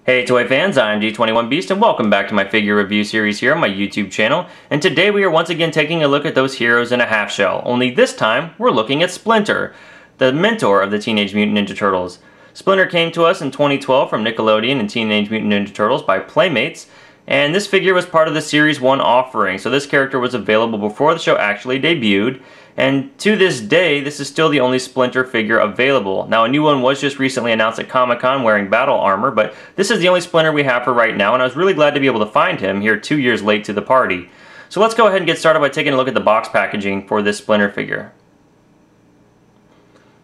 Hey toy fans, I'm G21Beast and welcome back to my figure review series here on my YouTube channel. And today we are once again taking a look at those heroes in a half shell, only this time we're looking at Splinter, the mentor of the Teenage Mutant Ninja Turtles. Splinter came to us in 2012 from Nickelodeon and Teenage Mutant Ninja Turtles by Playmates, and this figure was part of the Series 1 offering, so this character was available before the show actually debuted. And to this day, this is still the only Splinter figure available. Now, a new one was just recently announced at Comic-Con wearing battle armor, but this is the only Splinter we have for right now, and I was really glad to be able to find him here 2 years late to the party. So let's go ahead and get started by taking a look at the box packaging for this Splinter figure.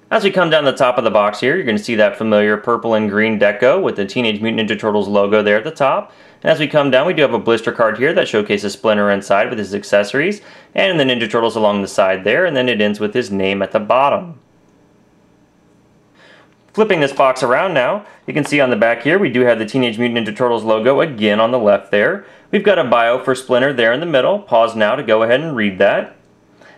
As we come down the top of the box here, you're going to see that familiar purple and green deco with the Teenage Mutant Ninja Turtles logo there at the top. And as we come down, we do have a blister card here that showcases Splinter inside with his accessories, and the Ninja Turtles along the side there, and then it ends with his name at the bottom. Flipping this box around now, you can see on the back here we do have the Teenage Mutant Ninja Turtles logo again on the left there. We've got a bio for Splinter there in the middle. Pause now to go ahead and read that.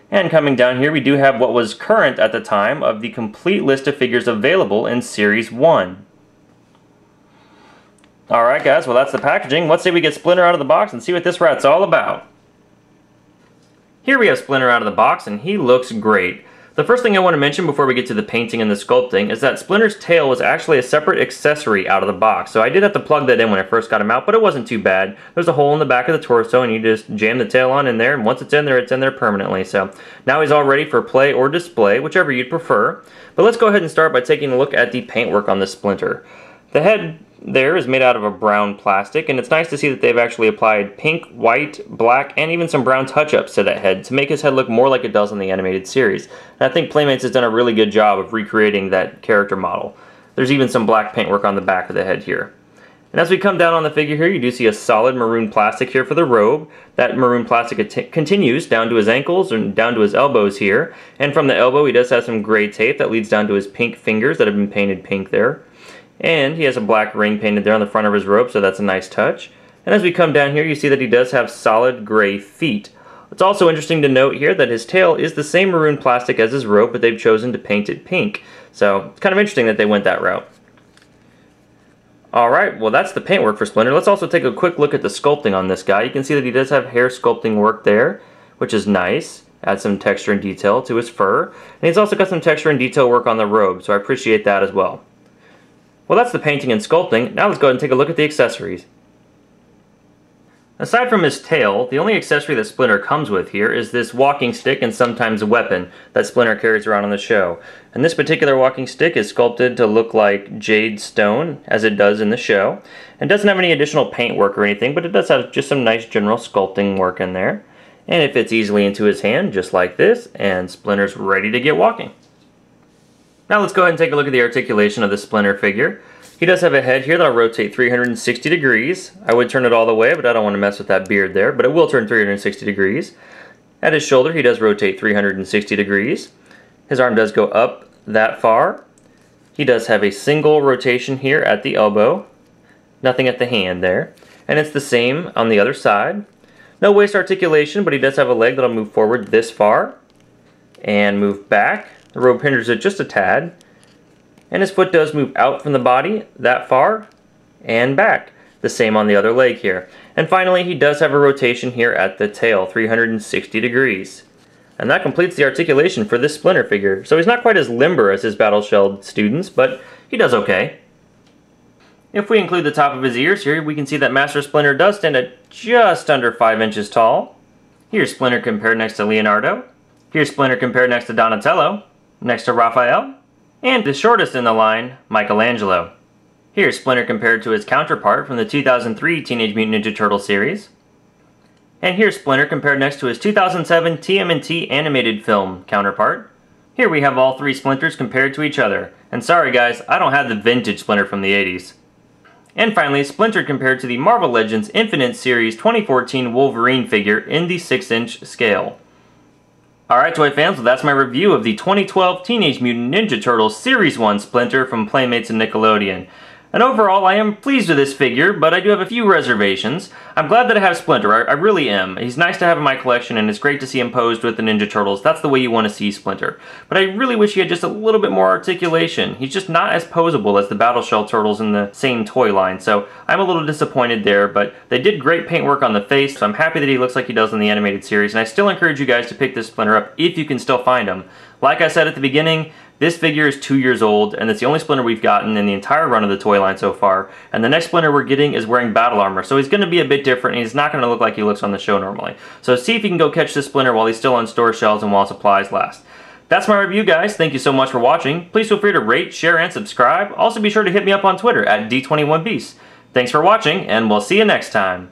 And coming down here we do have what was current at the time of the complete list of figures available in Series 1. Alright guys, well that's the packaging. Let's say we get Splinter out of the box and see what this rat's all about. Here we have Splinter out of the box and he looks great. The first thing I want to mention before we get to the painting and the sculpting is that Splinter's tail was actually a separate accessory out of the box. So I did have to plug that in when I first got him out, but it wasn't too bad. There's a hole in the back of the torso and you just jam the tail on in there, and once it's in there permanently. So now he's all ready for play or display, whichever you'd prefer. But let's go ahead and start by taking a look at the paintwork on the Splinter. The head there is made out of a brown plastic, and it's nice to see that they've actually applied pink, white, black, and even some brown touch-ups to that head to make his head look more like it does in the animated series. And I think Playmates has done a really good job of recreating that character model. There's even some black paintwork on the back of the head here. And as we come down on the figure here, you do see a solid maroon plastic here for the robe. That maroon plastic continues down to his ankles and down to his elbows here. And from the elbow, he does have some gray tape that leads down to his pink fingers that have been painted pink there. And he has a black ring painted there on the front of his robe, so that's a nice touch. And as we come down here, you see that he does have solid gray feet. It's also interesting to note here that his tail is the same maroon plastic as his robe, but they've chosen to paint it pink. So it's kind of interesting that they went that route. Alright, well that's the paintwork for Splinter. Let's also take a quick look at the sculpting on this guy. You can see that he does have hair sculpting work there, which is nice. Adds some texture and detail to his fur. And he's also got some texture and detail work on the robe, so I appreciate that as well. Well, that's the painting and sculpting. Now let's go ahead and take a look at the accessories. Aside from his tail, the only accessory that Splinter comes with here is this walking stick and sometimes a weapon that Splinter carries around on the show. And this particular walking stick is sculpted to look like jade stone, as it does in the show. It doesn't have any additional paint work or anything, but it does have just some nice general sculpting work in there. And it fits easily into his hand, just like this, and Splinter's ready to get walking. Now let's go ahead and take a look at the articulation of the Splinter figure. He does have a head here that'll rotate 360 degrees. I would turn it all the way, but I don't want to mess with that beard there, but it will turn 360 degrees. At his shoulder, he does rotate 360 degrees. His arm does go up that far. He does have a single rotation here at the elbow. Nothing at the hand there. And it's the same on the other side. No waist articulation, but he does have a leg that'll move forward this far and move back. The robe hinders it just a tad, and his foot does move out from the body that far and back. The same on the other leg here. And finally, he does have a rotation here at the tail, 360 degrees. And that completes the articulation for this Splinter figure. So he's not quite as limber as his battle-shelled students, but he does okay. If we include the top of his ears here, we can see that Master Splinter does stand at just under 5 inches tall. Here's Splinter compared next to Leonardo. Here's Splinter compared next to Donatello. Next to Raphael, and the shortest in the line, Michelangelo. Here's Splinter compared to his counterpart from the 2003 Teenage Mutant Ninja Turtles series. And here's Splinter compared next to his 2007 TMNT animated film counterpart. Here we have all three Splinters compared to each other. And sorry guys, I don't have the vintage Splinter from the 80s. And finally, Splinter compared to the Marvel Legends Infinite Series 2014 Wolverine figure in the 6-inch scale. Alright toy fans, well that's my review of the 2012 Teenage Mutant Ninja Turtles Series 1 Splinter from Playmates and Nickelodeon. And overall, I am pleased with this figure, but I do have a few reservations. I'm glad that I have Splinter, I really am. He's nice to have in my collection, and it's great to see him posed with the Ninja Turtles. That's the way you want to see Splinter. But I really wish he had just a little bit more articulation. He's just not as posable as the Battleshell Turtles in the same toy line, so I'm a little disappointed there, but they did great paintwork on the face, so I'm happy that he looks like he does in the animated series, and I still encourage you guys to pick this Splinter up if you can still find him. Like I said at the beginning, this figure is 2 years old, and it's the only Splinter we've gotten in the entire run of the toy line so far, and the next Splinter we're getting is wearing battle armor, so he's going to be a bit different, and he's not going to look like he looks on the show normally. So see if you can go catch this Splinter while he's still on store shelves and while supplies last. That's my review, guys. Thank you so much for watching. Please feel free to rate, share, and subscribe. Also be sure to hit me up on Twitter at D21Beast. Thanks for watching, and we'll see you next time.